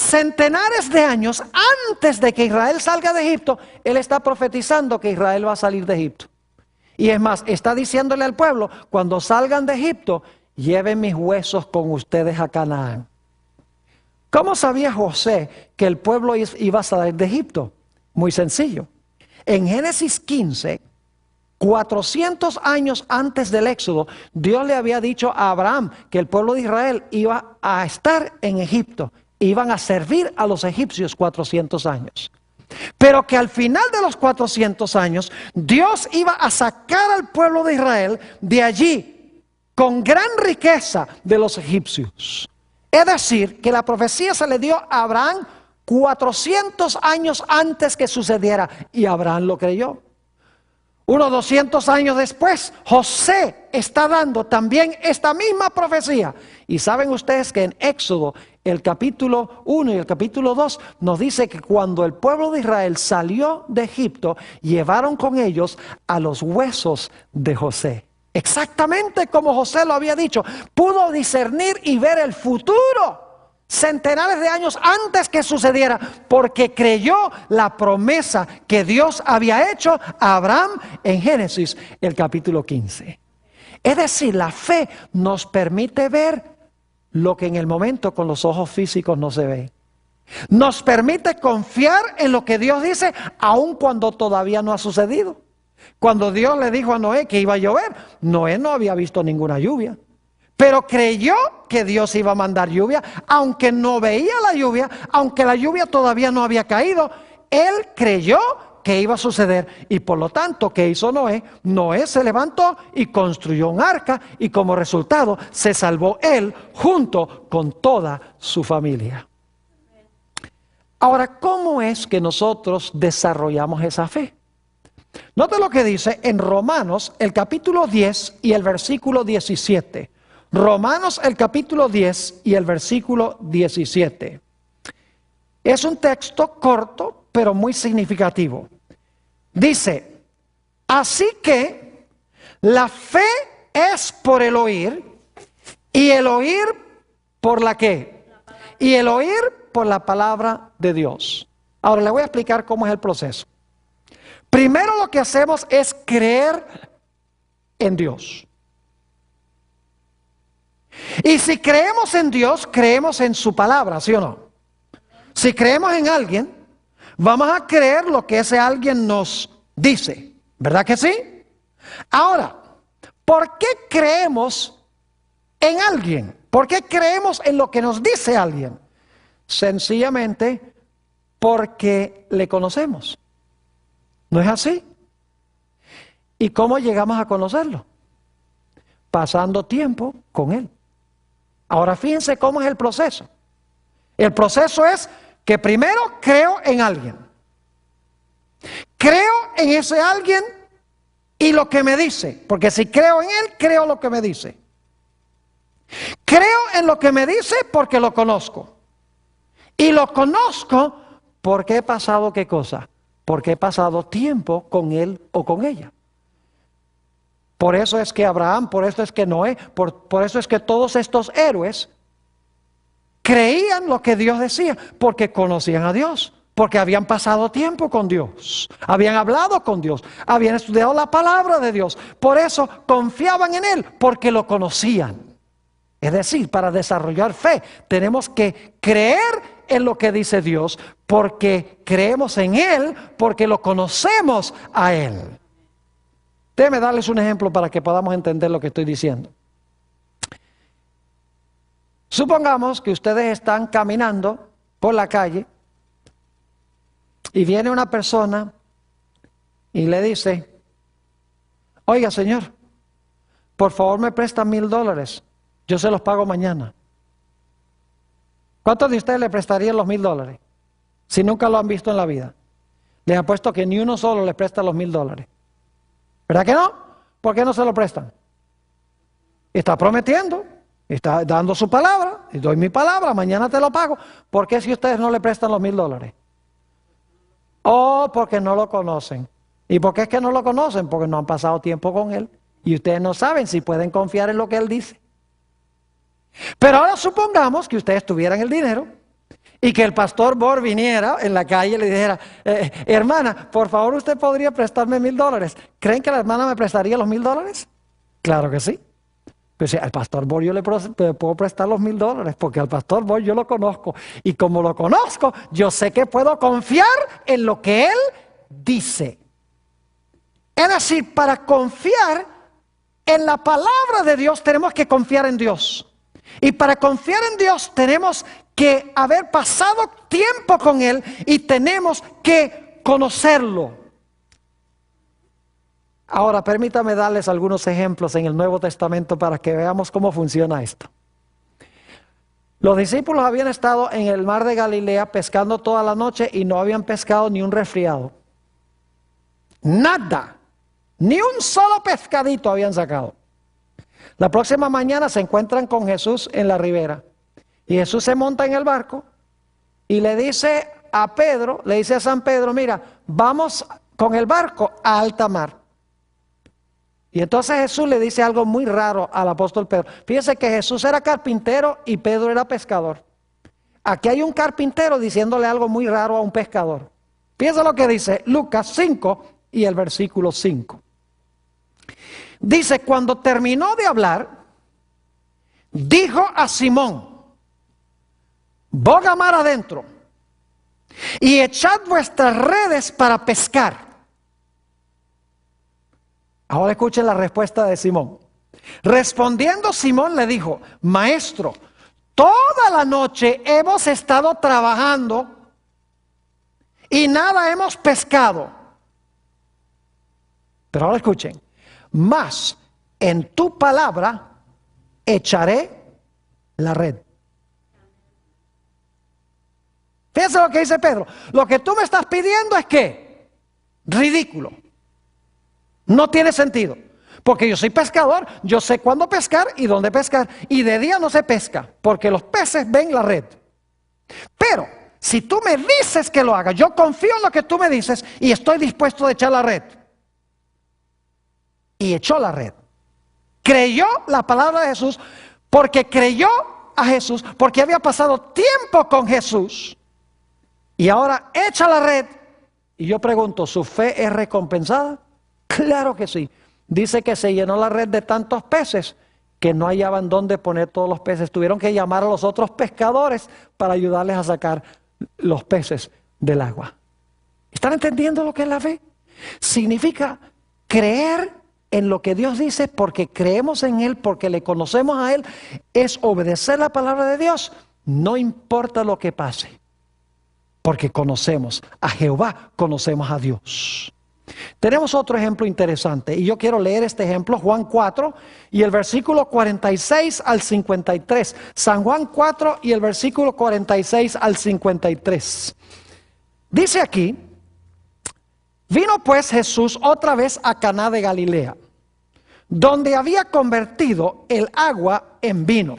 centenares de años antes de que Israel salga de Egipto, Él está profetizando que Israel va a salir de Egipto. Y es más, está diciéndole al pueblo, cuando salgan de Egipto, lleven mis huesos con ustedes a Canaán. ¿Cómo sabía José que el pueblo iba a salir de Egipto? Muy sencillo. En Génesis 15, 400 años antes del Éxodo, Dios le había dicho a Abraham que el pueblo de Israel iba a estar en Egipto. Iban a servir a los egipcios 400 años. Pero que al final de los 400 años, Dios iba a sacar al pueblo de Israel de allí con gran riqueza de los egipcios. Es decir, que la profecía se le dio a Abraham 400 años antes que sucediera, y Abraham lo creyó. Unos 200 años después, José está dando también esta misma profecía. Y saben ustedes que en Éxodo, el capítulo 1 y el capítulo 2, nos dice que cuando el pueblo de Israel salió de Egipto, llevaron con ellos a los huesos de José. Exactamente como José lo había dicho. Pudo discernir y ver el futuro centenares de años antes que sucediera, porque creyó la promesa que Dios había hecho a Abraham en Génesis, el capítulo 15. Es decir, la fe nos permite ver lo que en el momento con los ojos físicos no se ve. Nos permite confiar en lo que Dios dice, aun cuando todavía no ha sucedido. Cuando Dios le dijo a Noé que iba a llover, Noé no había visto ninguna lluvia. Pero creyó que Dios iba a mandar lluvia, aunque no veía la lluvia, aunque la lluvia todavía no había caído. Él creyó que iba a suceder, y por lo tanto, ¿qué hizo Noé? Noé se levantó y construyó un arca, y como resultado se salvó él junto con toda su familia. Ahora, ¿cómo es que nosotros desarrollamos esa fe? Note lo que dice en Romanos, el capítulo 10 y el versículo 17. Romanos el capítulo 10 y el versículo 17. Es un texto corto, pero muy significativo. Dice, así que la fe es por el oír, y el oír por la ¿qué? Y el oír por la palabra de Dios. Ahora le voy a explicar cómo es el proceso. Primero lo que hacemos es creer en Dios. Y si creemos en Dios, creemos en su palabra, ¿sí o no? Si creemos en alguien, vamos a creer lo que ese alguien nos dice, ¿verdad que sí? Ahora, ¿por qué creemos en alguien? ¿Por qué creemos en lo que nos dice alguien? Sencillamente porque le conocemos. ¿No es así? ¿Y cómo llegamos a conocerlo? Pasando tiempo con él. Ahora fíjense cómo es el proceso. El proceso es que primero creo en alguien. Creo en ese alguien y lo que me dice. Porque si creo en él, creo lo que me dice. Creo en lo que me dice porque lo conozco. Y lo conozco porque he pasado ¿qué cosa? Porque he pasado tiempo con él o con ella. Por eso es que Abraham, por eso es que Noé, por eso es que todos estos héroes creían lo que Dios decía, porque conocían a Dios, porque habían pasado tiempo con Dios, habían hablado con Dios, habían estudiado la palabra de Dios. Por eso confiaban en Él, porque lo conocían. Es decir, para desarrollar fe tenemos que creer en lo que dice Dios, porque creemos en Él, porque lo conocemos a Él. Déjenme darles un ejemplo para que podamos entender lo que estoy diciendo. Supongamos que ustedes están caminando por la calle y viene una persona y le dice, oiga señor, por favor me presta $1,000, yo se los pago mañana. ¿Cuántos de ustedes le prestarían los $1,000 si nunca lo han visto en la vida? Les apuesto que ni uno solo le presta los $1,000. ¿Verdad que no? ¿Por qué no se lo prestan? Está prometiendo, está dando su palabra, y doy mi palabra, mañana te lo pago. ¿Por qué si ustedes no le prestan los $1,000? Oh, porque no lo conocen. ¿Y por qué es que no lo conocen? Porque no han pasado tiempo con él. Y ustedes no saben si pueden confiar en lo que él dice. Pero ahora supongamos que ustedes tuvieran el dinero Y que el pastor Bor viniera en la calle y le dijera, hermana, por favor usted podría prestarme $1,000. ¿Creen que la hermana me prestaría los $1,000? Claro que sí. Pues al pastor Bor yo le puedo prestar los $1,000 porque al pastor Bor yo lo conozco. Y como lo conozco, yo sé que puedo confiar en lo que él dice. Es decir, para confiar en la palabra de Dios tenemos que confiar en Dios. Y para confiar en Dios tenemos que haber pasado tiempo con Él y tenemos que conocerlo. Ahora, permítame darles algunos ejemplos en el Nuevo Testamento para que veamos cómo funciona esto. Los discípulos habían estado en el mar de Galilea pescando toda la noche y no habían pescado ni un resfriado. Nada, ni un solo pescadito habían sacado. La próxima mañana se encuentran con Jesús en la ribera. Y Jesús se monta en el barco y le dice a Pedro, le dice a San Pedro, mira, vamos con el barco a alta mar. Y entonces Jesús le dice algo muy raro al apóstol Pedro. Fíjese que Jesús era carpintero y Pedro era pescador. Aquí hay un carpintero diciéndole algo muy raro a un pescador. Fíjese lo que dice Lucas 5 y el versículo 5. Dice, cuando terminó de hablar, dijo a Simón, boga mar adentro y echad vuestras redes para pescar. Ahora escuchen la respuesta de Simón. Respondiendo Simón le dijo, maestro, toda la noche hemos estado trabajando y nada hemos pescado. Pero ahora escuchen, mas en tu palabra echaré la red. Fíjense lo que dice Pedro. Lo que tú me estás pidiendo es que ridículo. No tiene sentido. Porque yo soy pescador, yo sé cuándo pescar y dónde pescar. Y de día no se pesca, porque los peces ven la red. Pero si tú me dices que lo haga, yo confío en lo que tú me dices y estoy dispuesto a echar la red. Y echó la red. Creyó la palabra de Jesús porque creyó a Jesús, porque había pasado tiempo con Jesús. Y ahora echa la red. Y yo pregunto, ¿su fe es recompensada? Claro que sí. Dice que se llenó la red de tantos peces que no hallaban dónde poner todos los peces. Tuvieron que llamar a los otros pescadores para ayudarles a sacar los peces del agua. ¿Están entendiendo lo que es la fe? Significa creer en lo que Dios dice porque creemos en Él, porque le conocemos a Él. Es obedecer la palabra de Dios, no importa lo que pase. Porque conocemos a Jehová, conocemos a Dios. Tenemos otro ejemplo interesante y yo quiero leer este ejemplo, Juan 4 y el versículo 46 al 53. San Juan 4 y el versículo 46 al 53. Dice aquí, vino pues Jesús otra vez a Caná de Galilea, donde había convertido el agua en vino.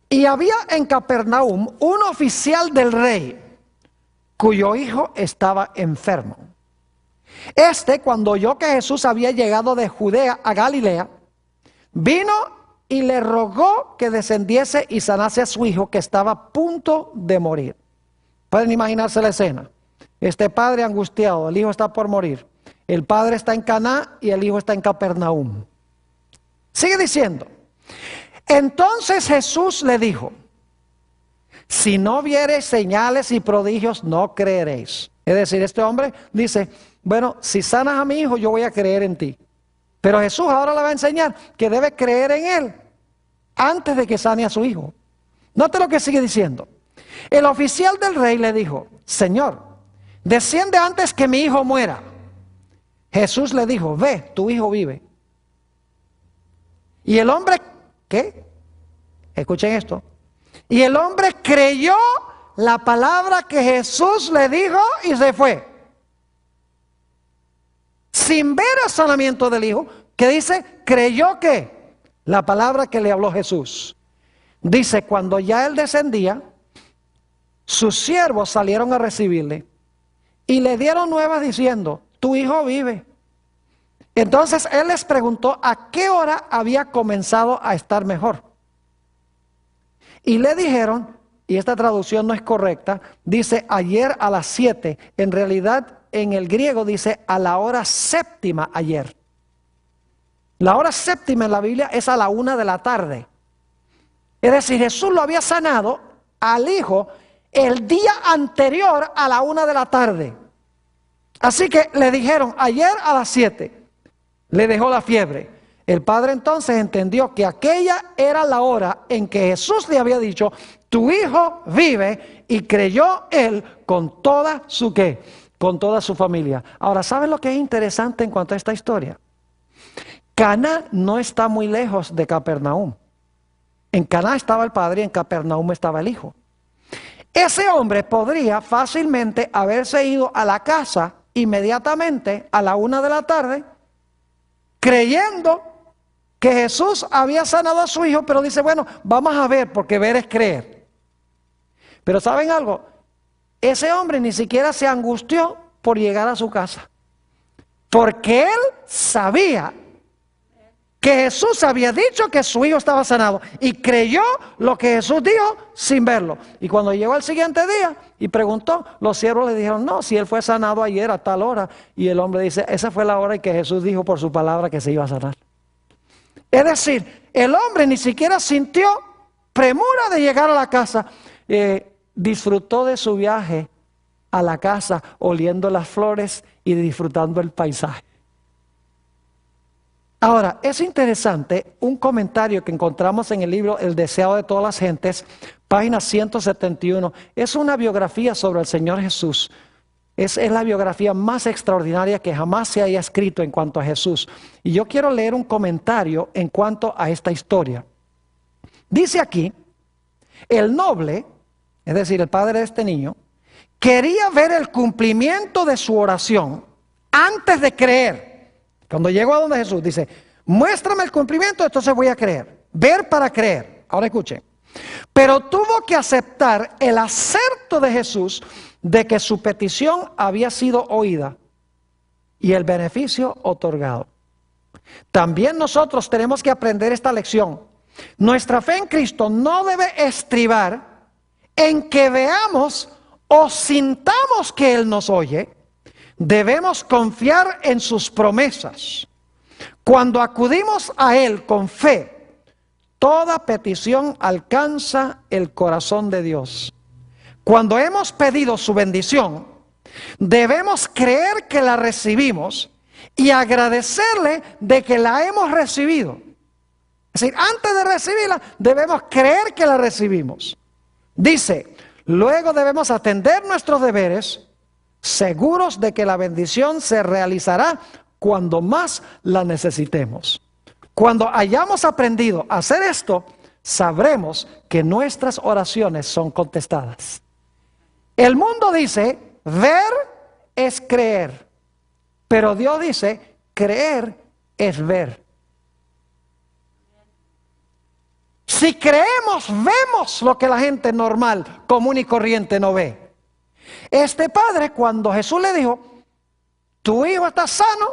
Y había en Capernaum un oficial del rey, cuyo hijo estaba enfermo. Cuando oyó que Jesús había llegado de Judea a Galilea, vino y le rogó que descendiese y sanase a su hijo que estaba a punto de morir. Pueden imaginarse la escena. Este padre angustiado, el hijo está por morir. El padre está en Caná y el hijo está en Capernaum. Sigue diciendo. Entonces Jesús le dijo, si no viereis señales y prodigios, no creeréis. Es decir, este hombre dice, bueno, si sanas a mi hijo, yo voy a creer en ti. Pero Jesús ahora le va a enseñar que debe creer en él antes de que sane a su hijo. Note lo que sigue diciendo. El oficial del rey le dijo, Señor, desciende antes que mi hijo muera. Jesús le dijo, ve, tu hijo vive. Y el hombre, ¿qué? Escuchen esto. Y el hombre creyó la palabra que Jesús le dijo y se fue. Sin ver el sanamiento del hijo, que dice, creyó que la palabra que le habló Jesús. Dice, cuando ya él descendía, sus siervos salieron a recibirle y le dieron nuevas diciendo, tu hijo vive. Entonces él les preguntó a qué hora había comenzado a estar mejor. Y le dijeron, y esta traducción no es correcta, dice ayer a las 7. En realidad, en el griego dice a la hora séptima ayer. La hora séptima en la Biblia es a la 1 de la tarde. Es decir, Jesús lo había sanado al hijo el día anterior a la 1 de la tarde. Así que le dijeron ayer a las 7, le dejó la fiebre. El padre entonces entendió que aquella era la hora en que Jesús le había dicho, tu hijo vive, y creyó él con toda su ¿qué? Con toda su familia. Ahora, ¿saben lo que es interesante en cuanto a esta historia? Caná no está muy lejos de Capernaum. En Caná estaba el padre y en Capernaum estaba el hijo. Ese hombre podría fácilmente haberse ido a la casa inmediatamente a la 1 de la tarde, creyendo que Jesús había sanado a su hijo, pero dice, bueno, vamos a ver, porque ver es creer. Pero ¿saben algo? Ese hombre ni siquiera se angustió por llegar a su casa, porque él sabía que Jesús había dicho que su hijo estaba sanado y creyó lo que Jesús dijo sin verlo. Y cuando llegó al siguiente día y preguntó, los siervos le dijeron, no, si él fue sanado ayer a tal hora. Y el hombre dice, esa fue la hora en que Jesús dijo por su palabra que se iba a sanar. Es decir, el hombre ni siquiera sintió premura de llegar a la casa. Disfrutó de su viaje a la casa oliendo las flores y disfrutando el paisaje. Ahora, es interesante un comentario que encontramos en el libro El deseado de todas las gentes, página 171. Es una biografía sobre el Señor Jesús. Es la biografía más extraordinaria que jamás se haya escrito en cuanto a Jesús. Y yo quiero leer un comentario en cuanto a esta historia. Dice aquí, el noble, es decir, el padre de este niño, quería ver el cumplimiento de su oración antes de creer. Cuando llegó a donde Jesús, dice, muéstrame el cumplimiento, entonces voy a creer. Ver para creer. Ahora escuchen. Pero tuvo que aceptar el acerto de Jesús de que su petición había sido oída y el beneficio otorgado. También nosotros tenemos que aprender esta lección. Nuestra fe en Cristo no debe estribar en que veamos o sintamos que Él nos oye. Debemos confiar en sus promesas. Cuando acudimos a Él con fe, toda petición alcanza el corazón de Dios. Cuando hemos pedido su bendición, debemos creer que la recibimos y agradecerle de que la hemos recibido. Es decir, antes de recibirla, debemos creer que la recibimos. Dice, luego debemos atender nuestros deberes, seguros de que la bendición se realizará cuando más la necesitemos. Cuando hayamos aprendido a hacer esto, sabremos que nuestras oraciones son contestadas. El mundo dice, ver es creer, pero Dios dice, creer es ver. Si creemos, vemos lo que la gente normal, común y corriente no ve. Este padre, cuando Jesús le dijo, tu hijo está sano,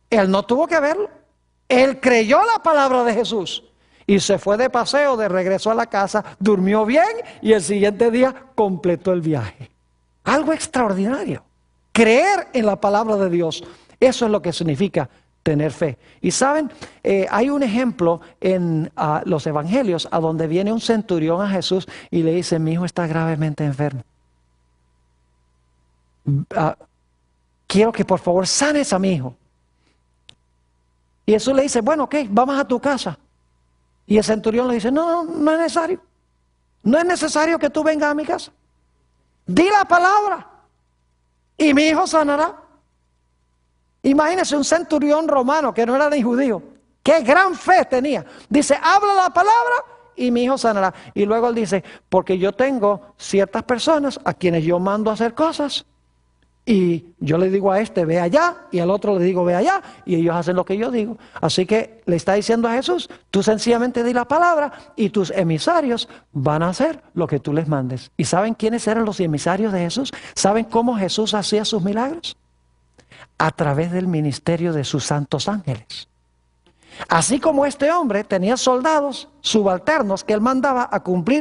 él no tuvo que verlo. Él creyó la palabra de Jesús y se fue de paseo, de regreso a la casa, durmió bien y el siguiente día completó el viaje. Algo extraordinario. Creer en la palabra de Dios, eso es lo que significa tener fe. Y saben, hay un ejemplo en los evangelios a donde viene un centurión a Jesús y le dice, mi hijo está gravemente enfermo. Quiero que por favor sanes a mi hijo. Y Jesús le dice, bueno, ok, vamos a tu casa. Y el centurión le dice, no es necesario. No es necesario que tú vengas a mi casa. Di la palabra y mi hijo sanará. Imagínese un centurión romano que no era ni judío. Qué gran fe tenía. Dice, habla la palabra y mi hijo sanará. Y luego él dice, porque yo tengo ciertas personas a quienes yo mando a hacer cosas. Y yo le digo a este, ve allá, y al otro le digo, ve allá, y ellos hacen lo que yo digo. Así que le está diciendo a Jesús, tú sencillamente di la palabra y tus emisarios van a hacer lo que tú les mandes. ¿Y saben quiénes eran los emisarios de Jesús? ¿Saben cómo Jesús hacía sus milagros? A través del ministerio de sus santos ángeles. Así como este hombre tenía soldados subalternos que él mandaba a cumplir